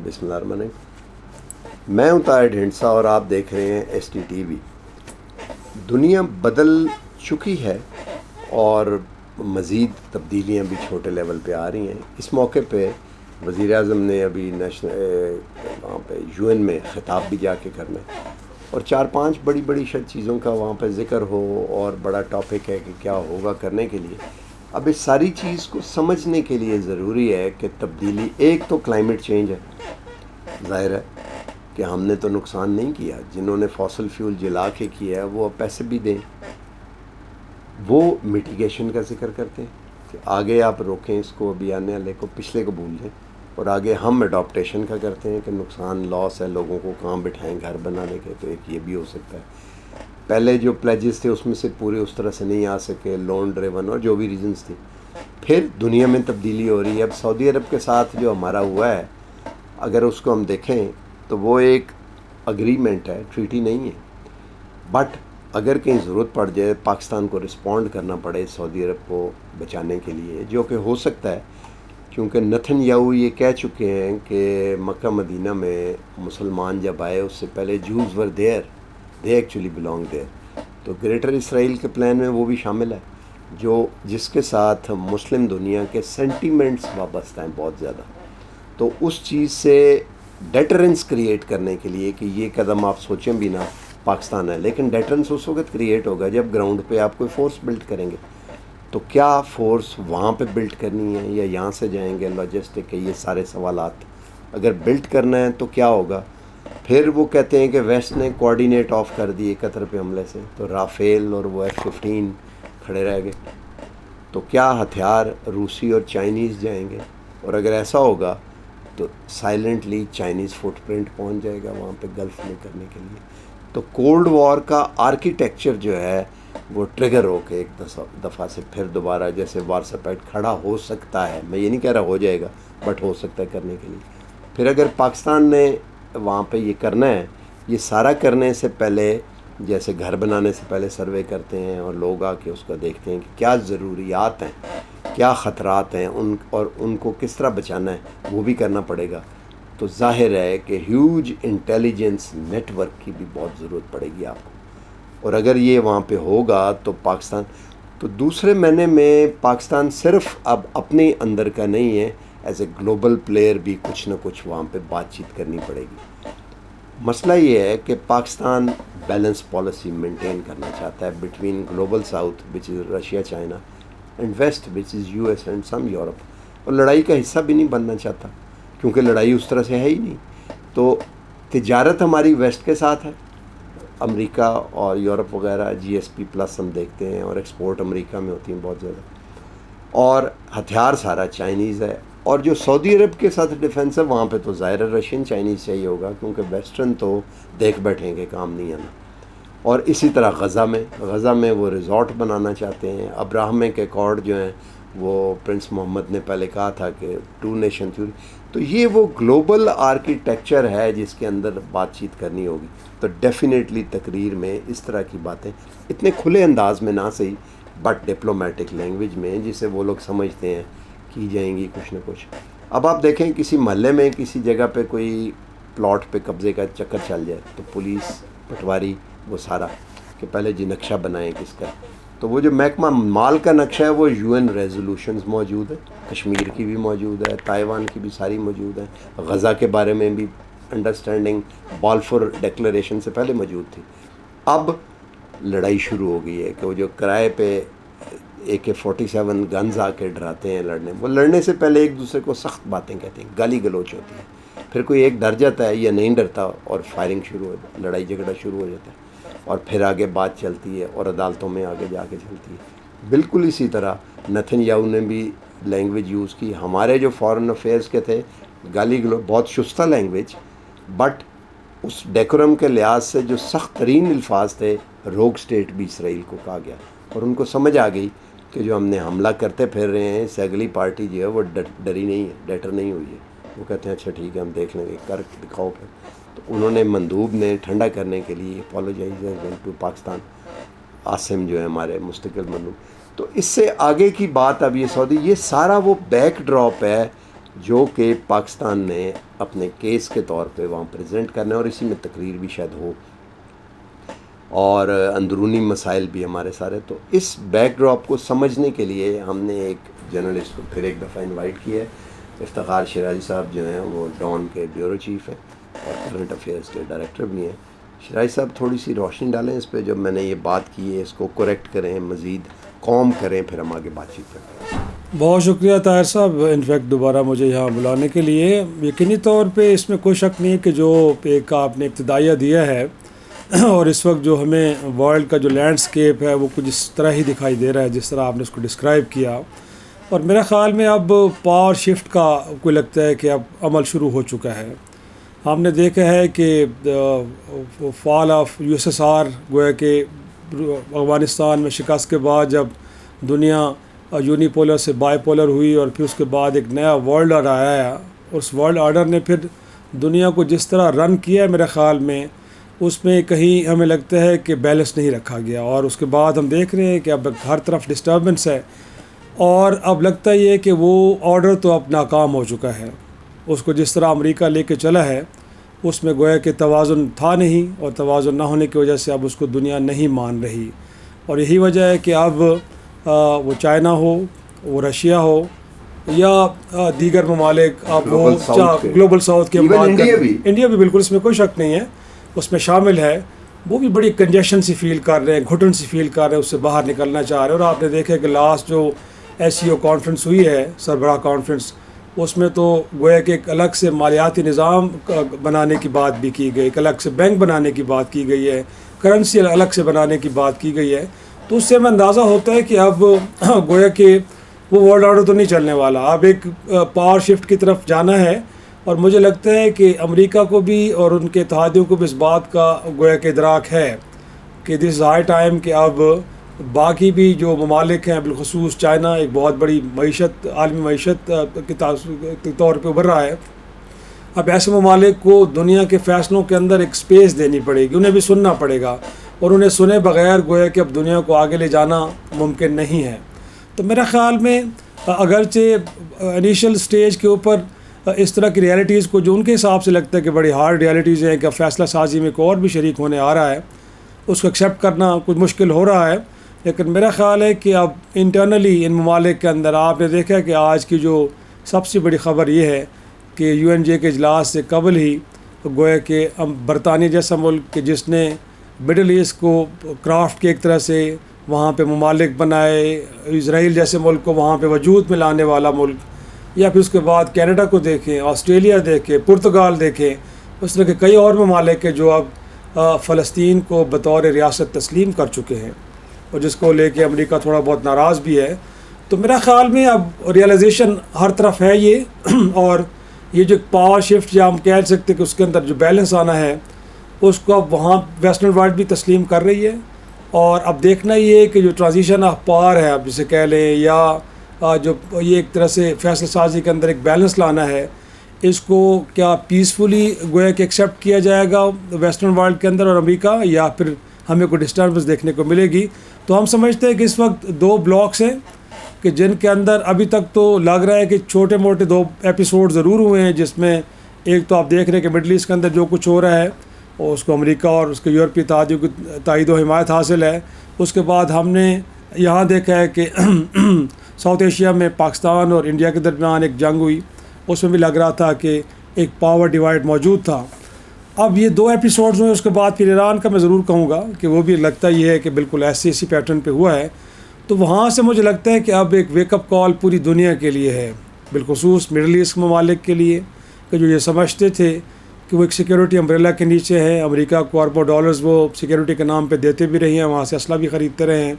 بسم اللہ الرحمن الرحیم۔ میں ہوں طاہر ڈھینڈسا اور آپ دیکھ رہے ہیں ایس ٹی ٹی وی۔ دنیا بدل چکی ہے اور مزید تبدیلیاں بھی چھوٹے لیول پہ آ رہی ہیں۔ اس موقع پہ وزیر اعظم نے ابھی وہاں پہ یو این میں خطاب بھی جا کے کرنا ہے اور 4-5 بڑی شاید چیزوں کا وہاں پہ ذکر ہو اور بڑا ٹاپک ہے کہ کیا ہوگا کرنے کے لیے۔ اب اس ساری چیز کو سمجھنے کے لیے ضروری ہے کہ تبدیلی ایک تو کلائمیٹ چینج ہے، ظاہر ہے کہ ہم نے تو نقصان نہیں کیا، جنہوں نے فاسل فیول جلا کے کیا ہے وہ اب پیسے بھی دیں۔ وہ میٹیگیشن کا ذکر کرتے ہیں کہ آگے آپ روکیں اس کو، ابھی آنے والے کو، پچھلے کو بھول جائیں، اور آگے ہم اڈاپٹیشن کا کرتے ہیں کہ نقصان لاس ہے، لوگوں کو کہاں بٹھائیں گھر بنانے کے، تو ایک یہ بھی ہو سکتا ہے۔ پہلے جو پلیجز تھے اس میں سے پورے اس طرح سے نہیں آ سکے، لون ڈریون اور جو بھی ریزنز تھی۔ پھر دنیا میں تبدیلی ہو رہی ہے۔ اب سعودی عرب کے ساتھ جو ہمارا ہوا ہے، اگر اس کو ہم دیکھیں تو وہ ایک اگریمنٹ ہے، ٹریٹی نہیں ہے، بٹ اگر کہیں ضرورت پڑ جائے پاکستان کو رسپونڈ کرنا پڑے سعودی عرب کو بچانے کے لیے، جو کہ ہو سکتا ہے، کیونکہ نتن یاہو یہ کہہ چکے ہیں کہ مکہ مدینہ میں مسلمان جب آئے اس سے پہلے Jews were there, they actually belong there, تو گریٹر اسرائیل کے پلان میں وہ بھی شامل ہے، جس کے ساتھ مسلم دنیا کے سینٹیمنٹس وابستہ ہیں بہت زیادہ۔ تو اس چیز سے ڈیٹرنس کریٹ کرنے کے لیے کہ یہ قدم آپ سوچیں بھی نہ، پاکستان ہے، لیکن ڈیٹرنس اس وقت کریٹ ہوگا جب گراؤنڈ پہ آپ کوئی فورس بلڈ کریں گے۔ تو کیا فورس وہاں پہ بلڈ کرنی ہے یا یہاں سے جائیں گے، لاجسٹک ہے، یہ سارے سوالات۔ اگر بلڈ کرنا ہے تو کیا ہوگا؟ پھر وہ کہتے ہیں کہ ویسٹ نے کوارڈینیٹ آف کر دیے قطر پہ حملے سے، تو رافیل اور وہ F-15 کھڑے رہ گئے۔ تو کیا ہتھیار روسی اور چائنیز جائیں گے؟ اور اگر ایسا ہوگا تو سائلنٹلی چائنیز فٹ پرنٹ پہنچ جائے گا وہاں پہ گلف میں کرنے کے لیے۔ تو کولڈ وار کا آرکیٹیکچر جو ہے وہ ٹریگر ہو کے ایک دفعہ سے پھر دوبارہ جیسے وارسپیٹ کھڑا ہو سکتا ہے۔ میں یہ نہیں کہہ رہا ہو جائے گا، بٹ ہو سکتا ہے کرنے کے لیے۔ پھر اگر پاکستان نے وہاں پہ یہ کرنا ہے، یہ سارا کرنے سے پہلے جیسے گھر بنانے سے پہلے سروے کرتے ہیں اور لوگ آ کے اس کو دیکھتے ہیں کہ کیا ضروریات ہیں، کیا خطرات ہیں، اور ان کو کس طرح بچانا ہے، وہ بھی کرنا پڑے گا۔ تو ظاہر ہے کہ ہیوج انٹیلیجنس نیٹ ورک کی بھی بہت ضرورت پڑے گی آپ کو، اور اگر یہ وہاں پہ ہوگا تو پاکستان، تو دوسرے معنی میں پاکستان صرف اب اپنے اندر کا نہیں ہے، ایز اے گلوبل پلیئر بھی کچھ نہ کچھ وہاں پہ بات چیت کرنی پڑے گی۔ مسئلہ یہ ہے کہ پاکستان بیلنس پالیسی مینٹین کرنا چاہتا ہے between global south which is Russia China and west which is U S and some Europe, اور لڑائی کا حصہ بھی نہیں بننا چاہتا کیونکہ لڑائی اس طرح سے ہے ہی نہیں۔ تو تجارت ہماری ویسٹ کے ساتھ ہے، امریکہ اور یورپ وغیرہ، GSP+ ہم دیکھتے ہیں، اور ایکسپورٹ امریکہ میں ہوتی ہیں بہت زیادہ، اور ہتھیار سارا چائنیز ہے۔ اور جو سعودی عرب کے ساتھ ڈیفنس ہے وہاں پہ تو ظاہر رشین چائنیز چاہیے ہوگا، کیونکہ ویسٹرن تو دیکھ بیٹھیں گے، کام نہیں آنا۔ اور اسی طرح غزہ میں وہ ریزورٹ بنانا چاہتے ہیں۔ ابراہمک ایکارڈ جو ہیں وہ پرنس محمد نے پہلے کہا تھا کہ 2 نیشن تھیوری، تو یہ وہ گلوبل آرکیٹیکچر ہے جس کے اندر بات چیت کرنی ہوگی۔ تو ڈیفینیٹلی تقریر میں اس طرح کی باتیں اتنے کھلے انداز میں نہ صحیح، بٹ ڈپلومیٹک لینگویج میں جسے وہ لوگ سمجھتے ہیں کی جائیں گی کچھ نہ کچھ۔ اب آپ دیکھیں کسی محلے میں کسی جگہ پہ کوئی پلاٹ پہ قبضے کا چکر چل جائے تو پولیس، پٹواری، وہ سارا کہ پہلے جی نقشہ بنائیں کس کا۔ تو وہ جو محکمہ مال کا نقشہ ہے وہ UN ریزولوشنز موجود ہے، کشمیر کی بھی موجود ہے، تائیوان کی بھی ساری موجود ہے، غزہ کے بارے میں بھی انڈرسٹینڈنگ بالفور ڈیکلریشن سے پہلے موجود تھی۔ اب لڑائی شروع ہو گئی ہے کہ وہ جو کرائے پہ AK-47 گنز آ کے ڈراتے ہیں لڑنے، وہ لڑنے سے پہلے ایک دوسرے کو سخت باتیں کہتے ہیں، گالی گلوچ ہوتی ہے، پھر کوئی ایک ڈر جاتا ہے یا نہیں ڈرتا اور فائرنگ شروع ہو جاتی ہے، لڑائی جھگڑا شروع ہو جاتا ہے، اور پھر آگے بات چلتی ہے اور عدالتوں میں آگے جا کے چلتی ہے۔ بالکل اسی طرح نتن یاہو نے بھی لینگویج یوز کی۔ ہمارے جو فارن افیئرز کے تھے، گالی گلو بہت شستہ لینگویج، بٹ اس ڈیکورم کے لحاظ سے جو سخت ترین الفاظ تھے، روگ سٹیٹ بھی اسرائیل کو کہا گیا، اور ان کو سمجھ آ گئی کہ جو ہم نے حملہ کرتے پھر رہے ہیں، اس سے اگلی پارٹی جو ہے وہ ڈری نہیں ہے، ڈیٹر نہیں ہوئی ہے۔ وہ کہتے ہیں اچھا ٹھیک ہے، ہم دیکھ لیں گے، کر دکھاؤ پھر۔ تو انہوں نے مندوب نے ٹھنڈا کرنے کے لیے اپولوجائز ٹو پاکستان، عاصم جو ہے ہمارے مستقل مندوب۔ تو اس سے آگے کی بات اب یہ سعودی، یہ سارا وہ بیک ڈراپ ہے جو کہ پاکستان نے اپنے کیس کے طور پہ وہاں پریزنٹ کرنا ہے، اور اسی میں تقریر بھی شاید ہو اور اندرونی مسائل بھی ہمارے سارے. تو اس بیک ڈراپ کو سمجھنے کے لیے ہم نے ایک جرنلسٹ کو پھر ایک دفعہ انوائٹ کیا ہے. افتخار شیرازی صاحب جو ہیں وہ ڈان کے بیورو چیف ہیں اور کرنٹ افیئرس کے ڈائریکٹر بھی ہیں. شیرازی صاحب تھوڑی سی روشنی ڈالیں اس پہ، جب میں نے یہ بات کی ہے اس کو کریکٹ کریں، مزید قوم کریں، پھر ہم آگے بات چیت کرتے ہیں. بہت شکریہ طاہر صاحب انفیکٹ دوبارہ مجھے یہاں بلانے کے لیے. یقینی طور پہ اس میں کوئی شک نہیں ہے کہ جو ایک آپ نے ابتدائیہ دیا ہے اور اس وقت جو ہمیں ورلڈ کا جو لینڈسکیپ ہے وہ کچھ اس طرح ہی دکھائی دے رہا ہے جس طرح آپ نے اس کو ڈسکرائب کیا. اور میرا خیال میں اب پاور شفٹ کا کوئی لگتا ہے کہ اب عمل شروع ہو چکا ہے. ہم نے دیکھا ہے کہ فال آف USSR گویا کہ افغانستان میں شکست کے بعد جب دنیا یونی پولر سے بائی پولر ہوئی اور پھر اس کے بعد ایک نیا ورلڈ آرڈر آیا، اس ورلڈ آرڈر نے پھر دنیا کو جس طرح رن کیا ہے میرے خیال میں اس میں کہیں ہمیں لگتا ہے کہ بیلنس نہیں رکھا گیا. اور اس کے بعد ہم دیکھ رہے ہیں کہ اب ہر طرف ڈسٹربنس ہے اور اب لگتا یہ ہے کہ وہ آرڈر تو اب ناکام ہو چکا ہے. اس کو جس طرح امریکہ لے کے چلا ہے اس میں گویا کہ توازن تھا نہیں، اور توازن نہ ہونے کی وجہ سے اب اس کو دنیا نہیں مان رہی. اور یہی وجہ ہے کہ اب وہ چائنا ہو، وہ رشیا ہو یا دیگر ممالک آپ وہ گلوبل ساؤتھ کے انڈیا بھی بالکل اس میں کوئی شک نہیں ہے اس میں شامل ہے، وہ بھی بڑی کنجیشن سی فیل کر رہے ہیں، گھٹن سی فیل کر رہے ہیں، اس سے باہر نکلنا چاہ رہے ہیں. اور آپ نے دیکھا کہ لاسٹ جو SCO کانفرنس ہوئی ہے، سربراہ کانفرنس، اس میں تو گویا کہ ایک الگ سے مالیاتی نظام بنانے کی بات بھی کی گئی، ایک الگ سے بینک بنانے کی بات کی گئی ہے، کرنسی الگ سے بنانے کی بات کی گئی ہے. تو اس سے ہمیں اندازہ ہوتا ہے کہ اب گویا کہ وہ ورلڈ آرڈر تو نہیں چلنے والا، اب ایک پاور شفٹ کی طرف جانا ہے. اور مجھے لگتا ہے کہ امریکہ کو بھی اور ان کے اتحادیوں کو بھی اس بات کا گویا کہ ادراک ہے کہ دس ہائی ٹائم کہ اب باقی بھی جو ممالک ہیں بالخصوص چائنا ایک بہت بڑی معیشت، عالمی معیشت کے طور پہ ابھر رہا ہے. اب ایسے ممالک کو دنیا کے فیصلوں کے اندر ایک سپیس دینی پڑے گی، انہیں بھی سننا پڑے گا، اور انہیں سنے بغیر گویا کہ اب دنیا کو آگے لے جانا ممکن نہیں ہے. تو میرا خیال میں اگرچہ انیشل سٹیج کے اوپر اس طرح کی ریالٹیز کو جو ان کے حساب سے لگتا ہے کہ بڑی ہارڈ ریالٹیز ہیں کہ فیصلہ سازی میں کوئی اور بھی شریک ہونے آ رہا ہے، اس کو ایکسیپٹ کرنا کچھ مشکل ہو رہا ہے. لیکن میرا خیال ہے کہ اب انٹرنلی ان ممالک کے اندر آپ نے دیکھا کہ آج کی جو سب سے بڑی خبر یہ ہے کہ UNJ کے اجلاس سے قبل ہی گویا کہ برطانیہ جیسا ملک کہ جس نے مڈل ایسٹ کو کرافٹ کے ایک طرح سے وہاں پہ ممالک بنائے، اسرائیل جیسے ملک کو وہاں پہ وجود میں لانے والا ملک، یا پھر اس کے بعد کینیڈا کو دیکھیں، آسٹریلیا دیکھیں، پرتگال دیکھیں، اس طرح کے کئی اور ممالک ہیں جو اب فلسطین کو بطور ریاست تسلیم کر چکے ہیں، اور جس کو لے کے امریکہ تھوڑا بہت ناراض بھی ہے. تو میرا خیال میں اب ریئلائزیشن ہر طرف ہے یہ، اور یہ جو پاور شفٹ یا ہم کہہ سکتے کہ اس کے اندر جو بیلنس آنا ہے اس کو اب وہاں ویسٹرن ورلڈ بھی تسلیم کر رہی ہے. اور اب دیکھنا یہ ہے کہ جو ٹرانزیشن آف پاور ہے اب جسے کہہ لیں، یا جو یہ ایک طرح سے فیصلہ سازی کے اندر ایک بیلنس لانا ہے، اس کو کیا پیسفلی گویا کہ ایکسیپٹ کیا جائے گا ویسٹرن ورلڈ کے اندر اور امریکہ، یا پھر ہمیں کوئی ڈسٹربنس دیکھنے کو ملے گی. تو ہم سمجھتے ہیں کہ اس وقت دو بلاکس ہیں کہ جن کے اندر ابھی تک تو لگ رہا ہے کہ چھوٹے موٹے 2 ایپیسوڈ ضرور ہوئے ہیں، جس میں ایک تو آپ دیکھ رہے ہیں کہ مڈل ایسٹ کے اندر جو کچھ ہو رہا ہے اور اس کو امریکہ اور اس کے یورپی اتحادیوں کی تائید و حمایت حاصل ہے. اس کے بعد ہم نے یہاں دیکھا ہے کہ ساؤتھ ایشیا میں پاکستان اور انڈیا کے درمیان ایک جنگ ہوئی، اس میں بھی لگ رہا تھا کہ ایک پاور ڈیوائڈ موجود تھا. اب یہ 2 ایپیسوڈز ہوئے، اس کے بعد پھر ایران کا میں ضرور کہوں گا کہ وہ بھی لگتا یہ ہے کہ بالکل ایسی پیٹرن پہ ہوا ہے. تو وہاں سے مجھے لگتا ہے کہ اب ایک ویک اپ کال پوری دنیا کے لیے ہے، بالخصوص مڈل ایسٹ ممالک کے لیے، کہ جو یہ سمجھتے تھے کہ وہ ایک سیکیورٹی امبریلا کے نیچے ہیں. امریکہ کو اربوں ڈالرز وہ سیکیورٹی کے نام پہ دیتے بھی رہے ہیں، وہاں سے اسلحہ بھی خریدتے رہے ہیں،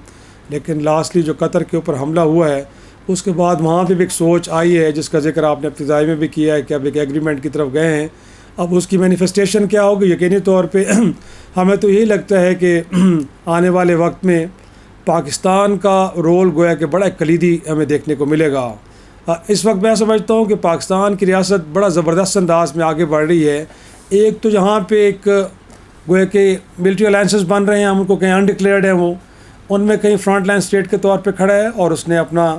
لیکن لاسٹلی جو قطر کے اوپر حملہ ہوا ہے اس کے بعد وہاں پہ بھی ایک سوچ آئی ہے جس کا ذکر آپ نے ابتدائی میں بھی کیا ہے کہ اب ایک ایگریمنٹ کی طرف گئے ہیں. اب اس کی مینیفیسٹیشن کیا ہوگی؟ یقینی طور پہ ہمیں تو یہی لگتا ہے کہ آنے والے وقت میں پاکستان کا رول گویا کہ بڑا کلیدی ہمیں دیکھنے کو ملے گا. اس وقت میں سمجھتا ہوں کہ پاکستان کی ریاست بڑا زبردست انداز میں آگے بڑھ رہی ہے. ایک تو جہاں پہ ایک گویا کہ ملٹری الائنسز بن رہے ہیں، ہم ان کو کہیں انڈکلیئرڈ ہیں، وہ ان میں کہیں فرنٹ لائن اسٹیٹ کے طور پہ کھڑا ہے اور اس نے اپنا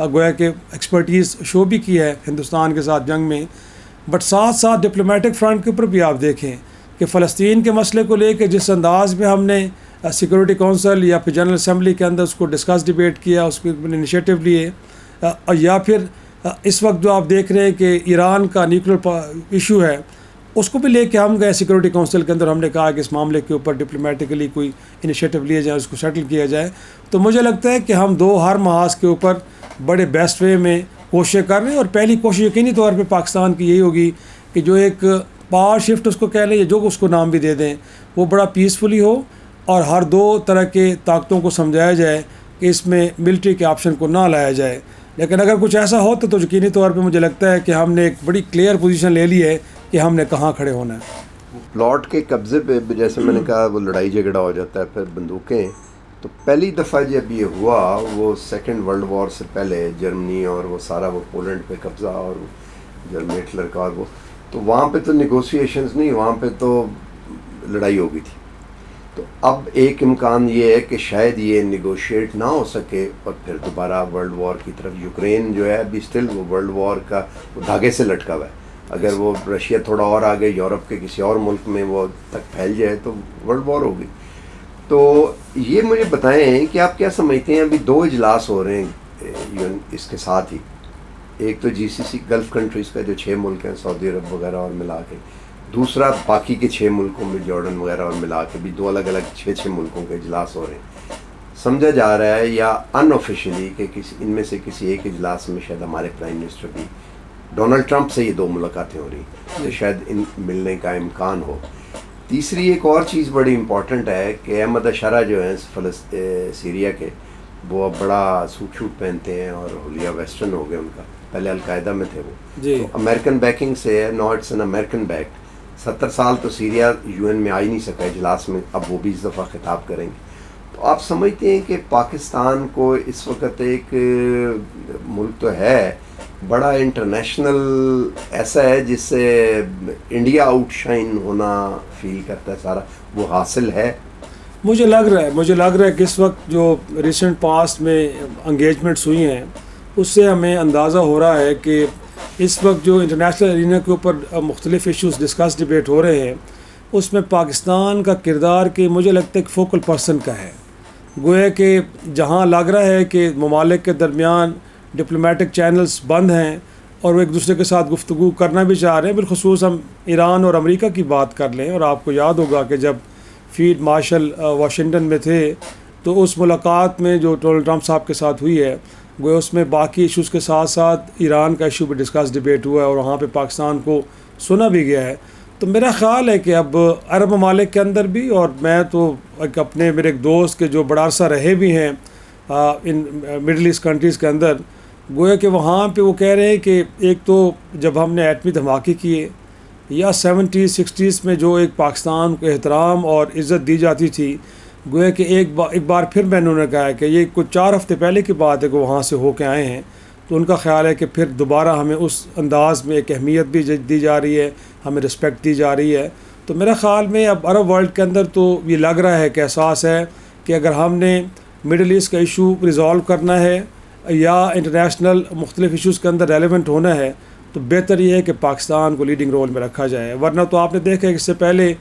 گویا کہ ایکسپرٹیز شو بھی کی ہے ہندوستان کے ساتھ جنگ میں، بٹ ساتھ ساتھ ڈپلومیٹک فرنٹ کے اوپر بھی آپ دیکھیں کہ فلسطین کے مسئلے کو لے کے جس انداز میں ہم نے سیکورٹی کونسل یا پھر جنرل اسمبلی کے اندر اس کو ڈسکس ڈبیٹ کیا، اس کے انیشیٹو لیے، یا پھر اس وقت جو آپ دیکھ رہے ہیں کہ ایران کا نیوکلیر ایشو ہے اس کو بھی لے کے ہم گئے سیکورٹی کونسل کے اندر، ہم نے کہا کہ اس معاملے کے اوپر ڈپلومیٹکلی کوئی انیشیٹو لیے جائے، اس کو سیٹل کیا جائے. تو مجھے لگتا ہے کہ ہم ہر محاذ کے اوپر بڑے بیسٹ وے میں کوششیں کر رہے ہیں، اور پہلی کوشش یقینی طور پہ پاکستان کی یہی ہوگی کہ جو ایک پاور شفٹ اس کو کہہ لیں یا جو اس کو نام بھی دے دیں، وہ بڑا پیسفلی ہو اور ہر دو طرح کے طاقتوں کو سمجھایا جائے کہ اس میں ملٹری کے آپشن کو نہ لایا جائے. لیکن اگر کچھ ایسا ہوتا تو یقینی طور پہ مجھے لگتا ہے کہ ہم نے ایک بڑی کلیئر پوزیشن لے لی ہے کہ ہم نے کہاں کھڑے ہونا ہے. پلاٹ کے قبضے پہ جیسے میں نے کہا وہ لڑائی جھگڑا ہو جاتا ہے، پھر بندوقیں. تو پہلی دفعہ جب یہ ہوا وہ سیکنڈ ورلڈ وار سے پہلے، جرمنی اور وہ سارا وہ پولینڈ پہ قبضہ اور جرمن ہٹلر کا، اور وہ تو وہاں پہ تو نیگوسیشنز نہیں، وہاں پہ تو لڑائی ہو گئی تھی. تو اب ایک امکان یہ ہے کہ شاید یہ نیگوشیٹ نہ ہو سکے اور پھر دوبارہ ورلڈ وار کی طرف. یوکرین جو ہے ابھی اسٹل وہ ورلڈ وار کا دھاگے سے لٹکا ہوا ہے. اگر وہ رشیا تھوڑا اور آگے یورپ کے کسی اور ملک میں وہ تک پھیل جائے تو ورلڈ وار ہوگی. تو یہ مجھے بتائیں کہ آپ کیا سمجھتے ہیں؟ ابھی 2 اجلاس ہو رہے ہیں اس کے ساتھ ہی. ایک تو جی سی سی گلف کنٹریز کا جو 6 ملک ہیں، سعودی عرب وغیرہ اور ملا کے، دوسرا باقی کے 6 ملکوں میں جارڈن وغیرہ اور ملا کے بھی 2 الگ الگ 6 ملکوں کے اجلاس ہو رہے ہیں. سمجھا جا رہا ہے یا ان آفیشلی کہ ان میں سے کسی ایک اجلاس میں شاید ہمارے پرائم منسٹر بھی ڈونلڈ ٹرمپ سے یہ 2 ملاقاتیں ہو رہی ہیں، تو شاید ان ملنے کا امکان ہو. تیسری ایک اور چیز بڑی امپورٹنٹ ہے کہ احمد اشارہ جو ہیں سیریا کے، وہ اب بڑا سوٹ شوٹ پہنتے ہیں اور حلیہ ویسٹرن ہو گئے ان کا. پہلے القاعدہ میں تھے وہ، تو امریکن بیکنگ سے ہے. نو اٹس این امریکن بیک. 70 سال تو سیریا یو این میں آ ہی نہیں سکا اجلاس میں، اب وہ بھی اس دفعہ خطاب کریں گے. تو آپ سمجھتے ہیں کہ پاکستان کو اس وقت ایک ملک تو ہے بڑا انٹرنیشنل ایسا ہے جس سے انڈیا آؤٹ شائن ہونا فیل کرتا ہے سارا، وہ حاصل ہے؟ مجھے لگ رہا ہے کہ اس وقت جو ریسنٹ پاسٹ میں انگیجمنٹس ہوئی ہیں اس سے ہمیں اندازہ ہو رہا ہے کہ اس وقت جو انٹرنیشنل ارینا کے اوپر مختلف ایشوز ڈسکس ڈبیٹ ہو رہے ہیں اس میں پاکستان کا کردار کہ مجھے لگتا ہے کہ فوکل پرسن کا ہے. گویا کہ جہاں لگ رہا ہے کہ ممالک کے درمیان ڈپلومیٹک چینلز بند ہیں اور وہ ایک دوسرے کے ساتھ گفتگو کرنا بھی چاہ رہے ہیں، بالخصوص ہم ایران اور امریکہ کی بات کر لیں. اور آپ کو یاد ہوگا کہ جب فیلڈ مارشل واشنگٹن میں تھے تو اس ملاقات میں جو ڈونلڈ ٹرمپ صاحب کے ساتھ ہوئی ہے، گویا اس میں باقی ایشوز کے ساتھ ساتھ ایران کا ایشو بھی ڈسکس ڈبیٹ ہوا ہے اور وہاں پہ پاکستان کو سنا بھی گیا ہے. تو میرا خیال ہے کہ اب عرب ممالک کے اندر بھی، اور میں تو میرے ایک دوست کے جو بڑا عرصہ رہے بھی ہیں ان مڈل ایسٹ کنٹریز کے اندر، گویا کہ وہاں پہ وہ کہہ رہے ہیں کہ ایک تو جب ہم نے ایٹمی دھماکے کیے یا 70s 60s میں جو ایک پاکستان کو احترام اور عزت دی جاتی تھی، گویا کہ ایک بار پھر میں نے کہا ہے کہ یہ کچھ 4 ہفتے پہلے کی بات ہے کہ وہاں سے ہو کے آئے ہیں. تو ان کا خیال ہے کہ پھر دوبارہ ہمیں اس انداز میں ایک اہمیت بھی دی جا رہی ہے، ہمیں رسپیکٹ دی جا رہی ہے. تو میرا خیال میں اب عرب ورلڈ کے اندر تو یہ لگ رہا ہے کہ احساس ہے کہ اگر ہم نے مڈل ایسٹ کا ایشو ریزالو کرنا ہے یا انٹرنیشنل مختلف ایشوز کے اندر ریلیونٹ ہونا ہے تو بہتر یہ ہے کہ پاکستان کو لیڈنگ رول میں رکھا جائے. ورنہ تو آپ نے دیکھا کہ اس سے پہلے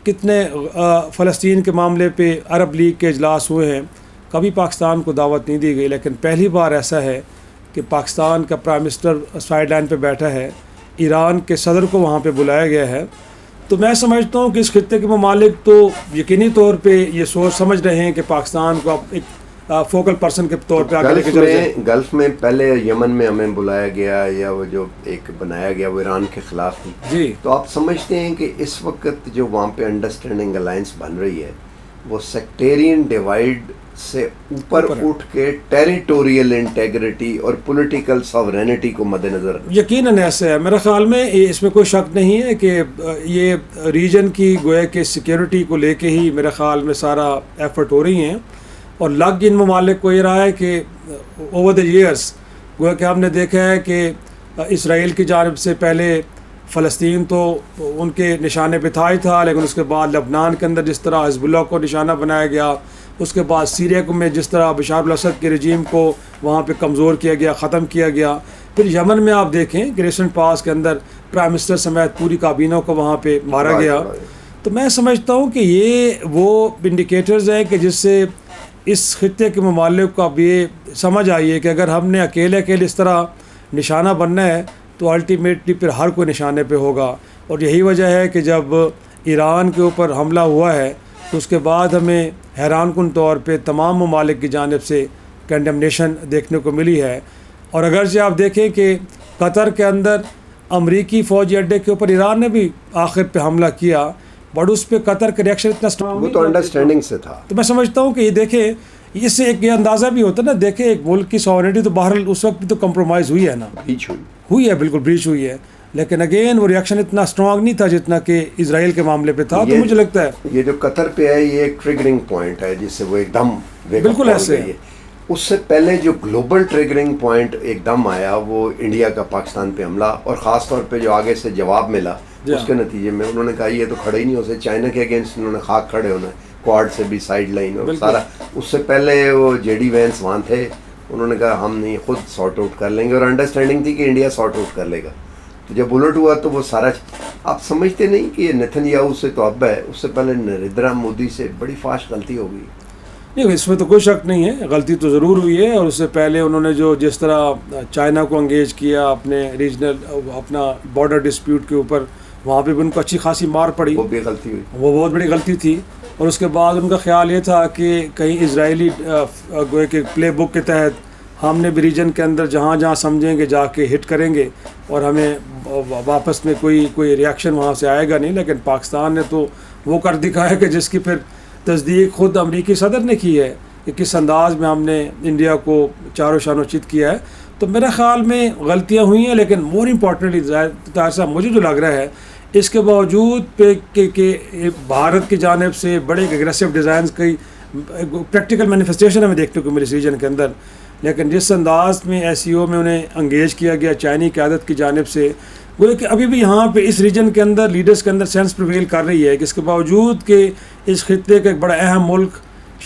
کتنے فلسطین کے معاملے پہ عرب لیگ کے اجلاس ہوئے ہیں، کبھی پاکستان کو دعوت نہیں دی گئی. لیکن پہلی بار ایسا ہے کہ پاکستان کا پرائم منسٹر سائیڈ لائن پہ بیٹھا ہے، ایران کے صدر کو وہاں پہ بلایا گیا ہے. تو میں سمجھتا ہوں کہ اس خطے کے ممالک تو یقینی طور پہ یہ سوچ سمجھ رہے ہیں کہ پاکستان کو ایک فوکل پرسن کے طور پہ آگے لے کے چلے جائیں. گلف میں پہلے یمن میں ہمیں بلایا گیا یا وہ جو ایک بنایا گیا وہ ایران کے خلاف تھی. جی، تو آپ سمجھتے ہیں کہ اس وقت جو وہاں پہ انڈرسٹینڈنگ الائنس بن رہی ہے وہ سیکٹیرین ڈیوائیڈ سے اوپر اٹھ کے ٹیریٹوریل انٹیگریٹی اور پولیٹیکل ساورینٹی کو مد نظر؟ یقیناً ایسا ہے. میرے خیال میں اس میں کوئی شک نہیں ہے کہ یہ ریجن کی گویا کہ سیکیورٹی کو لے کے ہی میرے خیال میں سارا ایفرٹ ہو رہی ہیں. اور لگ ان ممالک کو یہ رہا ہے کہ اوور دا ایئرس گویا کہ ہم نے دیکھا ہے کہ اسرائیل کی جانب سے پہلے فلسطین تو ان کے نشانے پہ تھا ہی تھا، لیکن اس کے بعد لبنان کے اندر جس طرح حزب اللہ کو نشانہ بنایا گیا، اس کے بعد سیریا کو میں جس طرح بشار الاسد کے رجیم کو وہاں پہ کمزور کیا گیا، ختم کیا گیا. پھر یمن میں آپ دیکھیں کہ ریسنٹ پاس کے اندر پرائم منسٹر سمیت پوری کابینہ کو وہاں پہ مارا گیا. تو میں سمجھتا ہوں کہ یہ وہ انڈیکیٹرز ہیں کہ جس سے اس خطے کے ممالک کو اب یہ سمجھ آئی ہے کہ اگر ہم نے اکیلے اس طرح نشانہ بننا ہے تو الٹیمیٹلی پھر ہر کوئی نشانے پہ ہوگا. اور یہی وجہ ہے کہ جب ایران کے اوپر حملہ ہوا ہے تو اس کے بعد ہمیں حیران کن طور پہ تمام ممالک کی جانب سے کنڈمنیشن دیکھنے کو ملی ہے. اور اگرچہ آپ دیکھیں کہ قطر کے اندر امریکی فوجی اڈے کے اوپر ایران نے بھی آخر پہ حملہ کیا، بٹ اس پہ قطر کا ریئیکشن اتنا اسٹرانگ، وہ تو انڈرسٹینڈنگ سے تھا. تو میں سمجھتا ہوں کہ یہ دیکھیں اس سے ایک یہ اندازہ بھی ہوتا ہے نا، دیکھیں ایک ملک کی سوورنٹی تو بہرحال اس وقت بھی تو کمپرومائز ہوئی ہے نا، ہوئی ہے، بالکل بریچ ہوئی ہے، لیکن اگین وہ ریئیکشن اتنا اسٹرانگ نہیں تھا جتنا کہ اسرائیل کے معاملے پہ تھا. تو مجھے لگتا ہے یہ جو قطر پہ ہے یہ ایک ٹریگرنگ پوائنٹ ہے جس سے وہ ایک دم بالکل ایسے ہے. اس سے پہلے جو گلوبل ٹریگرنگ پوائنٹ ایک دم آیا وہ انڈیا کا پاکستان پہ حملہ، اور خاص طور پہ جو آگے سے جواب ملا اس کے نتیجے میں انہوں نے کہا یہ تو کھڑے ہی نہیں ہو سکتے، چائنا کے اگینسٹ انہوں نے خاک کھڑے ہونا ہے، کوارڈ سے بھی سائڈ لائن اور سارا. اس سے پہلے وہ جے ڈی وینس وہاں تھے، انہوں نے کہا ہم نہیں خود سارٹ آؤٹ کر لیں گے، اور انڈرسٹینڈنگ تھی کہ انڈیا سارٹ آؤٹ کر لے گا. تو جب الٹ ہوا تو وہ سارا آپ سمجھتے نہیں کہ یہ نیتن یاہو سے تو اب ہے، اس سے پہلے نریندر مودی سے بڑی فاسٹ غلطی ہو گئی. نہیں، اس میں تو کوئی شک نہیں ہے، غلطی تو ضرور ہوئی ہے. اور اس سے پہلے انہوں نے جو جس طرح چائنا کو انگیج کیا اپنے ریجنل اپنا بارڈر ڈسپیوٹ کے اوپر، وہاں پہ بھی ان کو اچھی خاصی مار پڑی، وہ بھی غلطی ہوئی، وہ بہت بڑی غلطی تھی. اور اس کے بعد ان کا خیال یہ تھا کہ کہیں اسرائیلی گوئے کہ پلے بک کے تحت ہم نے بھی ریجن کے اندر جہاں جہاں سمجھیں گے جا کے ہٹ کریں گے اور ہمیں واپس میں کوئی ریاکشن وہاں سے آئے گا نہیں. لیکن پاکستان نے تو وہ کر دکھایا کہ جس کی پھر تصدیق خود امریکی صدر نے کی ہے کہ کس انداز میں ہم نے انڈیا کو چاروں شانوں چت کیا ہے. تو میرے خیال میں غلطیاں ہوئی ہیں، لیکن مور امپورٹنٹلی طاہر صاحب مجھے جو لگ رہا ہے اس کے باوجود پہ کہ بھارت کی جانب سے بڑے اگریسو ڈیزائنز کی پریکٹیکل مینیفیسٹیشن ہمیں دیکھنے کو ملی اس ریجن کے اندر، لیکن جس انداز میں ایس سی او میں انہیں انگیج کیا گیا چائنی قیادت کی جانب سے، وہ کہ ابھی بھی یہاں پہ اس ریجن کے اندر لیڈرز کے اندر سینس پریویل کر رہی ہے کہ اس کے باوجود کہ اس خطے کا ایک بڑا اہم ملک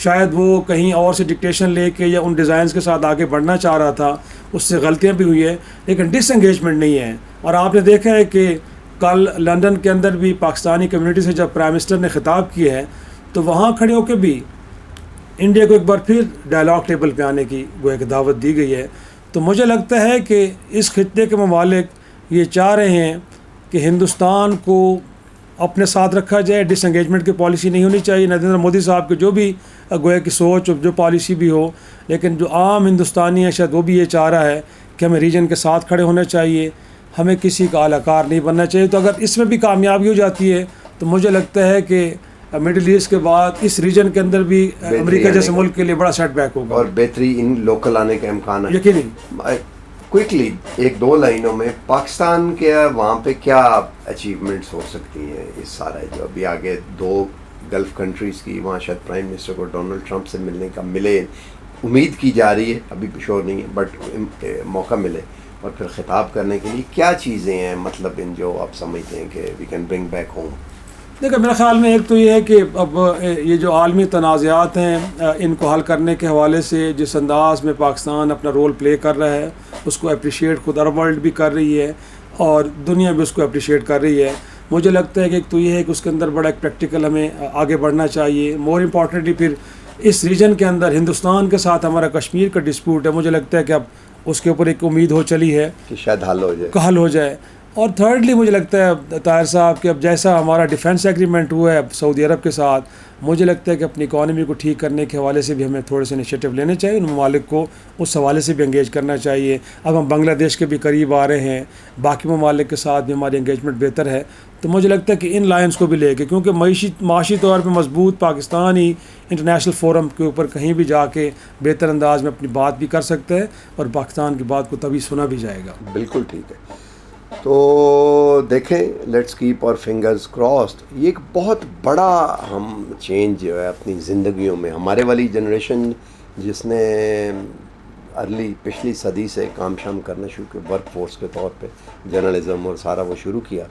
شاید وہ کہیں اور سے ڈکٹیشن لے کے یا ان ڈیزائنز کے ساتھ آگے بڑھنا چاہ رہا تھا، اس سے غلطیاں بھی ہوئی ہیں لیکن ڈس انگیجمنٹ نہیں ہے. اور آپ نے دیکھا ہے کہ کل لندن کے اندر بھی پاکستانی کمیونٹی سے جب پرائم منسٹر نے خطاب کیا ہے تو وہاں کھڑے ہو کے بھی انڈیا کو ایک بار پھر ڈائلاگ ٹیبل پہ آنے کی ایک دعوت دی گئی ہے. تو مجھے لگتا ہے کہ اس خطے کے ممالک یہ چاہ رہے ہیں کہ ہندوستان کو اپنے ساتھ رکھا جائے، ڈس انگیجمنٹ کی پالیسی نہیں ہونی چاہیے. نریندر مودی صاحب کی جو بھی گویا کی سوچ جو پالیسی بھی ہو، لیکن جو عام ہندوستانی ہے شاید وہ بھی یہ چاہ رہا ہے کہ ہمیں ریجن کے ساتھ کھڑے ہونا چاہیے، ہمیں کسی کا اعلی کار نہیں بننا چاہیے. تو اگر اس میں بھی کامیابی ہو جاتی ہے تو مجھے لگتا ہے کہ مڈل ایسٹ کے بعد اس ریجن کے اندر بھی امریکہ جیسے ملک کے لیے بڑا سیٹ بیک ہوگا اور بہتری ان لوکل آنے کا امکان ہے یقینی. کوئکلی ایک دو لائنوں میں پاکستان کے وہاں پہ کیا اچیومنٹس ہو سکتی ہیں اس سارا جو ابھی آگے دو گلف کنٹریز کی وہاں شاید پرائم منسٹر کو ڈونلڈ ٹرمپ سے ملنے کا ملے، امید کی جا رہی ہے، ابھی شور نہیں ہے بٹ موقع ملے اور پھر خطاب کرنے کے لیے کیا چیزیں ہیں مطلب ان جو آپ سمجھتے ہیں کہ we can bring back home? دیکھیں میرے خیال میں ایک تو یہ ہے کہ اب یہ جو عالمی تنازعات ہیں ان کو حل کرنے کے حوالے سے جس انداز میں پاکستان اپنا رول پلے کر رہا ہے اس کو اپریشیٹ خود عرب ورلڈ بھی کر رہی ہے اور دنیا بھی اس کو اپریشیٹ کر رہی ہے. مجھے لگتا ہے کہ ایک تو یہ ہے کہ اس کے اندر بڑا ایک پریکٹیکل ہمیں آگے بڑھنا چاہیے. مور امپورٹنٹلی پھر اس ریجن کے اندر ہندوستان کے ساتھ ہمارا کشمیر کا ڈسپیوٹ ہے، مجھے لگتا ہے کہ اب اس کے اوپر ایک امید ہو چلی ہے کہ شاید حل ہو جائے. اور تھرڈلی مجھے لگتا ہے طاہر صاحب کہ اب جیسا ہمارا ڈیفنس ایگریمنٹ ہوا ہے سعودی عرب کے ساتھ، مجھے لگتا ہے کہ اپنی اکانومی کو ٹھیک کرنے کے حوالے سے بھی ہمیں تھوڑے سے انیشیٹو لینے چاہیے، ان ممالک کو اس حوالے سے بھی انگیج کرنا چاہیے. اب ہم بنگلہ دیش کے بھی قریب آ رہے ہیں، باقی ممالک کے ساتھ بھی ہماری انگیجمنٹ بہتر ہے. تو مجھے لگتا ہے کہ ان لائنز کو بھی لے کے، کیونکہ معاشی طور پہ مضبوط پاکستان ہی انٹرنیشنل فورم کے اوپر کہیں بھی جا کے بہتر انداز میں اپنی بات بھی کر سکتا ہے اور پاکستان کی بات کو تبھی سنا بھی جائے گا. بالکل ٹھیک ہے. تو دیکھیں لیٹس کیپ اور فنگرز کراسڈ. یہ ایک بہت بڑا ہم چینج جو ہے اپنی زندگیوں میں، ہمارے والی جنریشن جس نے پچھلی صدی سے کام شام کرنا شروع کیا ورک فورس کے طور پہ، جرنلزم اور سارا وہ شروع کیا،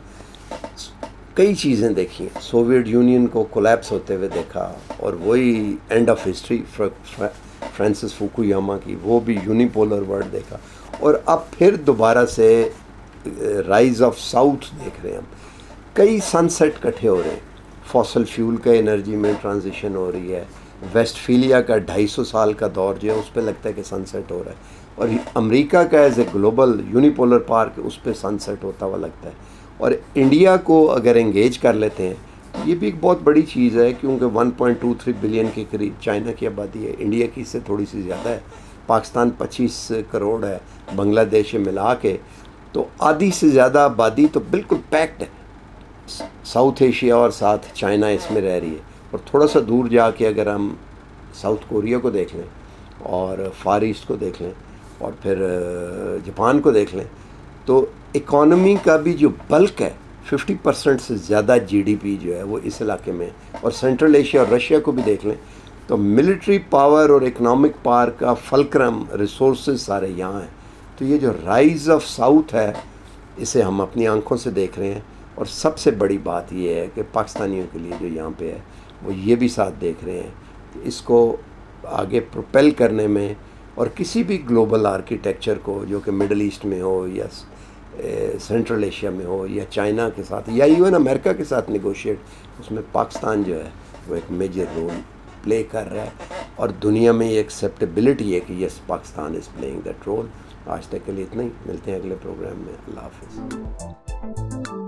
کئی چیزیں دیکھی ہیں. سوویٹ یونین کو کولیپس ہوتے ہوئے دیکھا, اور وہی اینڈ آف ہسٹری فرانسس فوکویاما کی, وہ بھی یونیپولر ورلڈ دیکھا. اور اب پھر دوبارہ سے رائز آف ساؤتھ دیکھ رہے ہیں ہم. کئی سن سیٹ کٹھے ہو رہے ہیں. فاسل فیول کا انرجی میں ٹرانزیشن ہو رہی ہے. ویسٹ فیلیا کا 250 سال کا دور جو ہے اس پہ لگتا ہے کہ سن سیٹ ہو رہا ہے. اور امریکہ کا as a global unipolar park اس پہ سن سیٹ ہوتا ہوا لگتا ہے. اور انڈیا کو اگر انگیج کر لیتے ہیں, یہ بھی ایک بہت بڑی چیز ہے, کیونکہ 1.23 بلین کے قریب چائنا کی آبادی ہے. انڈیا کی اس سے تھوڑی سی زیادہ ہے. پاکستان 25 کروڑ ہے. بنگلہ دیش ملا کے تو آدھی سے زیادہ آبادی تو بالکل پیکڈ ہے. ساؤتھ ایشیا اور ساتھ چائنا اس میں رہ رہی ہے. اور تھوڑا سا دور جا کے اگر ہم ساؤتھ کوریا کو دیکھ لیں, اور فار ایسٹ کو دیکھ لیں, اور پھر جاپان کو دیکھ لیں, تو اکانومی کا بھی جو بلک ہے 50% سے زیادہ جی ڈی پی جو ہے وہ اس علاقے میں. اور سینٹرل ایشیا اور رشیا کو بھی دیکھ لیں تو ملٹری پاور اور اکنامک پاور کا فلکرم ریسورسز سارے یہاں ہیں. تو یہ جو رائز آف ساؤتھ ہے اسے ہم اپنی آنکھوں سے دیکھ رہے ہیں. اور سب سے بڑی بات یہ ہے کہ پاکستانیوں کے لیے جو یہاں پہ ہے وہ یہ بھی ساتھ دیکھ رہے ہیں کہ اس کو آگے پروپیل کرنے میں, اور کسی بھی گلوبل آرکیٹیکچر کو جو کہ مڈل ایسٹ میں ہو, یا سینٹرل ایشیا میں ہو, یا چائنا کے ساتھ, یا ایون امریکہ کے ساتھ نیگوشیٹ, اس میں پاکستان جو ہے وہ ایک میجر رول پلے کر رہا ہے. اور دنیا میں یہ ایکسیپٹیبلٹی ہے کہ yes Pakistan is playing that role. آج تک کے لیے اتنا ہی. ملتے ہیں اگلے پروگرام میں. اللہ حافظ.